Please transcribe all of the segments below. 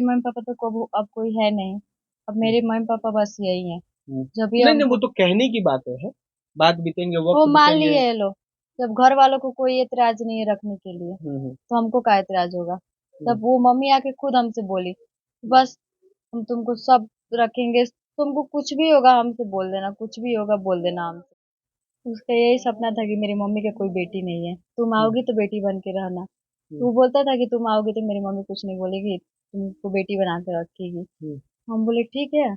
Mummy papa तो अब कोई है नहीं। अब मेरे मम्मी पापा बस यही है। जब भी नहीं नहीं, वो हमको तो कहने की बात है। बात बीतेंगे, वो वक्त मान बीतेंगे। लिए ये लोग। जब घर वालों को कोई एतराज नहीं है रखने के लिए, हम्म। तो हमको क्या एतराज होगा। हम्म। तब वो मम्मी आके खुद हमसे बोली, बस हम तुमको सब रखेंगे, तुमको कुछ भी होगा हमसे बोल देना, कुछ भी होगा बोल देना हमसे। उसका यही सपना था कि मेरी मम्मी का कोई बेटी नहीं है, तुम हम्म। आओगी तो बेटी बन के रहना। तो हम्म। वो बोलता था कि तुम आओगी तो मेरी मम्मी कुछ नहीं बोलेगी, तुमको बेटी बना के रखेगी। हम्म। हम बोले ठीक है।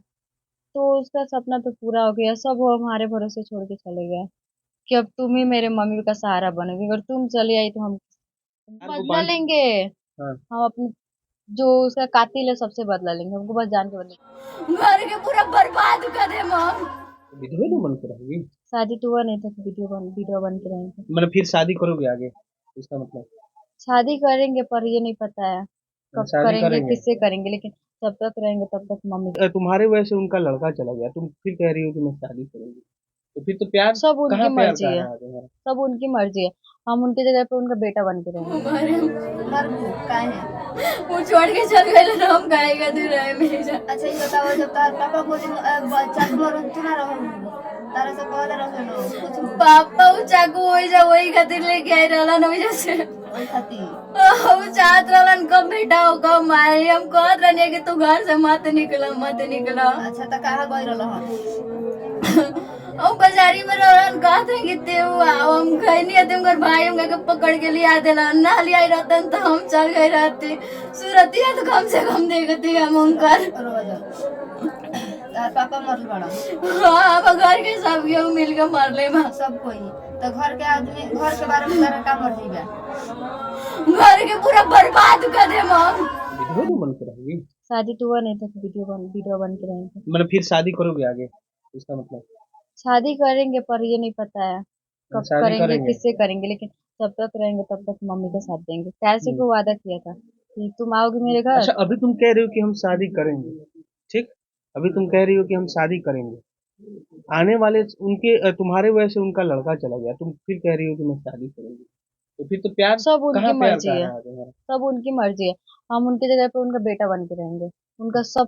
तो उसका सपना तो पूरा हो गया, सब वो हमारे भरोसे छोड़ के चले गए कि अब तुम ही मेरे मम्मी का सहारा बनोगी, अगर तुम चली आई तो हम यार वो बदला बांध। लेंगे। हाँ। हम अपने जो उसका कातिल है सबसे बदला लेंगे, हमको बस जान के बदला। घर के पूरा बर्बाद कर दे मम। विधवा तो मन कराएगी। शादी तो हुआ नहीं था कि वीडियो बन के रहेंगे। मतलब फिर शादी करोगे आगे, इसका मतलब? शादी करेंगे पर ये नहीं पता है कब शादी करेंगे, करेंगे। किससे करेंगे, लेकिन जब तक रहेंगे तब तक मम्मी। तुम्हारे वजह से उनका लड़का चला गया, तुम फिर कह रही हो कि मैं शादी करूंगी। तो फिर तो प्यार सब उनकी कहाँ, प्यार मर्जी कहाँ है, रहा तुम्हारा? सब उनकी मर्जी है। हम उनकी जगह पे उनका बेटा बन के रहेंगे। हमारे मर काहे है वो छोड़ के चल गए ना, हम काहे का दूर रहे मेरे जान। अच्छा ये बताओ, जब तार पापा बोली बच्चा मरन तू ना रहो, तारा से कहले रहो ना कुछ पापा उ चाकू होई जा वही खातिर लेके आई रहला ना वजह से ओई खातिर हम चाहत रहलन कब बेटा हो कब मारी, हम कहत रहने कि तू घर से मत निकला मत निकला। अच्छा त कहां गई रहल हम बाजारी में रहन कहत है कि ते आओ, हम खैनी है तुमकर भाई हम के पकड़ के लिया देला ना लिया रहतन तो हम चल गए रहते सूरतिया तो कम से कम देखते हम उनकर। तार पापा मरल बड़ा। हाँ अब घर के सब केहू मिल के मरले बा सब कोई। तो घर के आदमी घर के बारे में तारा का मर्जी बा? घर के पूरा बर्बाद कर दे हम। विधवा तो मन कराएगी। शादी तो हुआ नहीं था कि वीडियो बन के रहेंगे। मतलब फिर शादी करोगे आगे, इसका मतलब? शादी करेंगे पर ये नहीं पता है कब शादी करेंगे, करेंगे। किससे करेंगे, लेकिन जब तक रहेंगे तब तक मम्मी का साथ देंगे। कैसे हम्म। को वादा किया था कि तुम आओगी मेरे घर। अच्छा, अभी तुम कह रहे हो कि हम शादी करेंगे, ठीक। अभी तुम कह रही हो कि हम शादी करेंगे। आने वाले उनके तुम्हारे वजह से उनका लड़का चला गया, तुम फिर कह रही हो कि मैं शादी करूंगी। तो फिर तो प्यार सब उनकी कहाँ, प्यार मर्जी कहाँ है, रहा तुम्हारा? सब उनकी मर्जी है। हम उनकी जगह पे उनका बेटा बन के रहेंगे, उनका सब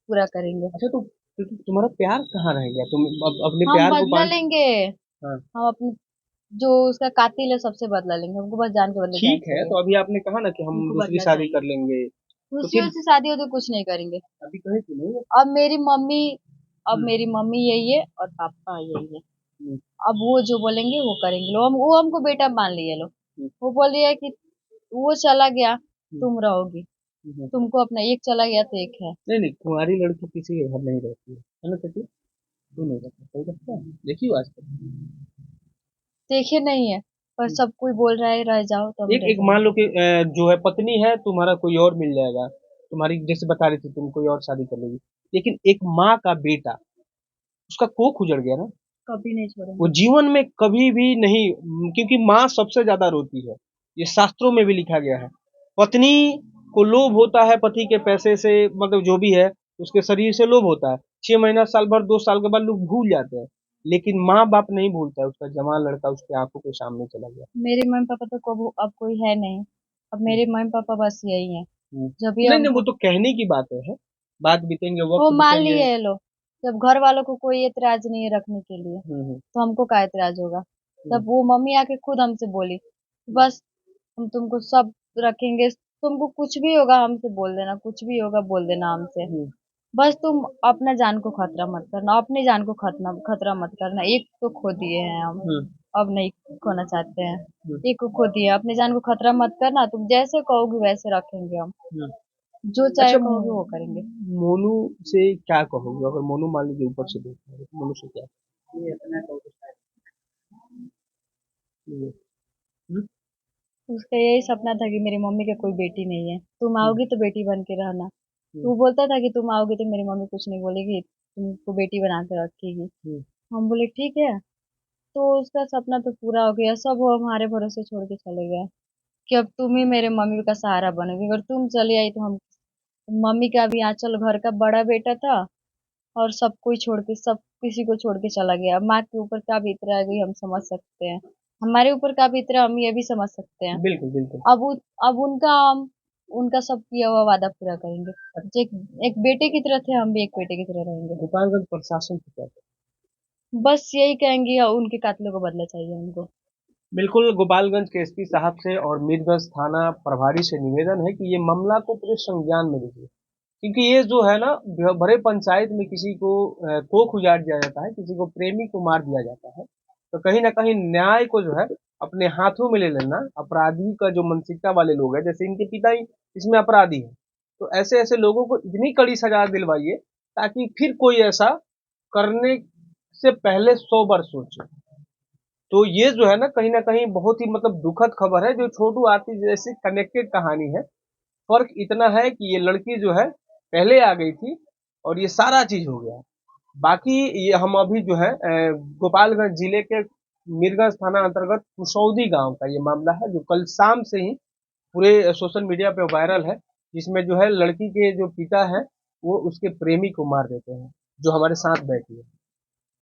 पूरा करेंगे। अच्छा, तो तुम्हारा प्यार कहाँ रह गया? तुम अपने हम प्यार को बदला बांध। लेंगे। हाँ। हम अपने जो उसका कातिल है सबसे बदला लेंगे, हमको बस जान के बदले जान ठीक है, चाहिए। तो अभी आपने कहा ना कि हम हमको दूसरी बदला शादी चाहिए। कर लेंगे। तो दूसरी फिर से शादी हो तो कुछ नहीं करेंगे। अभी कहे कि नहीं? अब मेरी मम्मी अब हम्म। मेरी मम्मी यही है और पापा यही है। हम्म। अब वो जो बोलेंगे वो करेंगे लोग, वो हमको बेटा मान लिए लोग। हम्म। वो बोल रही है कि वो चला गया हम्म। तुम रहोगी, हम्म। तुमको अपना एक चला गया तो एक है। नहीं नहीं, कुंवारी लड़की किसी के घर नहीं रहती है ना सची? क्यों नहीं रहता, सही रहता है, देखियो आज तक। देखे नहीं है, पर सब कोई बोल रहा है रह जाओ तो हम एक रह एक मान लो जाएंगे। कि जो है पत्नी है तुम्हारा, कोई और मिल जाएगा, तुम्हारी जैसे बता रही थी तुम कोई और शादी कर लेगी। लेकिन एक माँ का बेटा, उसका कोख उजड़ गया ना। कभी नहीं वो छोड़ेंगे। जीवन में कभी भी नहीं, क्योंकि माँ सबसे ज्यादा रोती है। ये शास्त्रों में भी लिखा गया है। पत्नी को लोभ होता है पति के पैसे से, मतलब जो भी है उसके शरीर से लोभ होता है। 6 महीना, साल भर, 2 साल के बाद लोग भूल जाते हैं। लेकिन माँ बाप नहीं भूलता है, उसका जवान लड़का उसके आंखों के सामने चला गया। मेरे मम्मी पापा तो कब अब कोई है नहीं। अब मेरे मम्मी पापा बस यही है। हम्म। जब भी नहीं नहीं, वो हमको तो कहने की बात है। बात बीतेंगे, वो वक्त मान बीतेंगे। लिए ये लोग। जब घर वालों को कोई एतराज नहीं है रखने के लिए, हम्म। तो हमको क्या एतराज होगा। हम्म। तब वो मम्मी आके खुद हमसे बोली, बस हम तुमको सब रखेंगे, तुमको कुछ भी होगा हमसे बोल देना, कुछ भी होगा बोल देना हमसे। हम्म। बस तुम अपना जान को खतरा मत करना, अपनी जान को खतरा खतरा मत करना। एक तो खो दिए हैं हम, हम्म। अब नहीं खोना चाहते हैं। हम्म। एक को खो दिए, अपनी जान को खतरा मत करना, तुम जैसे कहोगे वैसे रखेंगे हम, हम्म। जो अच्छा, चाहे कहोगे वो करेंगे। मोनू से क्या कहोगे? अगर मोनू मान लीजिए ऊपर से देख रहा है, तो मोनू से क्या? ये अपना कहोगे शायद। हम्म। हम्म। उसका यही सपना था कि मेरी मम्मी का कोई बेटी नहीं है, तुम हम्म। आओगी तो बेटी बन के रहना। तो हम्म। वो बोलता था कि तुम आओगी तो मेरी मम्मी कुछ नहीं बोलेगी, तुमको बेटी बना के रखेगी। हम्म। हम बोले ठीक है। तो उसका सपना तो पूरा हो गया, सब वो हमारे भरोसे छोड़ के चले गए कि अब तुम ही मेरे मम्मी का सहारा बनोगी, अगर तुम चली आई तो हम। मम्मी का भी आंचल घर का बड़ा बेटा था, और सब कोई छोड़ के, सब किसी को छोड़ के चला गया। माँ के ऊपर क्या बीत रहा है ये हम समझ सकते हैं, हमारे ऊपर क्या बीत रहा है हम ये भी समझ सकते हैं। बिल्कुल बिल्कुल। अब अब उनका उनका सब किया हुआ वादा पूरा करेंगे। एक एक बेटे की तरह थे, हम भी एक बेटे की तरह रहेंगे। गोपालगंज प्रशासन को क्या कहें? बस यही कहेंगे, उनके कातलों को बदला चाहिए उनको। बिल्कुल, गोपालगंज के एसपी साहब से और मीरगंज थाना प्रभारी से निवेदन है कि ये मामला को पूरे संज्ञान में लीजिए, क्योंकि ये जो है ना, बड़े पंचायत में किसी को कोख उजाड़ दिया जाता है, किसी को प्रेमी को मार दिया जाता है, तो कहीं ना कहीं न्याय को जो है अपने हाथों में ले लेना, अपराधी का जो मानसिकता वाले लोग हैं, जैसे इनके पिता ही इसमें अपराधी हैं, तो ऐसे ऐसे लोगों को इतनी कड़ी सजा दिलवाइए ताकि फिर कोई ऐसा करने से पहले 100 बार सोचे। तो ये जो है ना कहीं बहुत ही मतलब दुखद खबर है, जो छोटू आरती जैसी कनेक्टेड कहानी है। फर्क इतना है कि ये लड़की जो है पहले आ गई थी और ये सारा चीज हो गया। बाकी ये हम अभी जो है गोपालगंज जिले के मीरगंज थाना अंतर्गत कुसौदी गांव का ये मामला है, जो कल शाम से ही पूरे सोशल मीडिया पे वायरल है, जिसमें जो है लड़की के जो पिता है वो उसके प्रेमी को मार देते हैं, जो हमारे साथ बैठी है।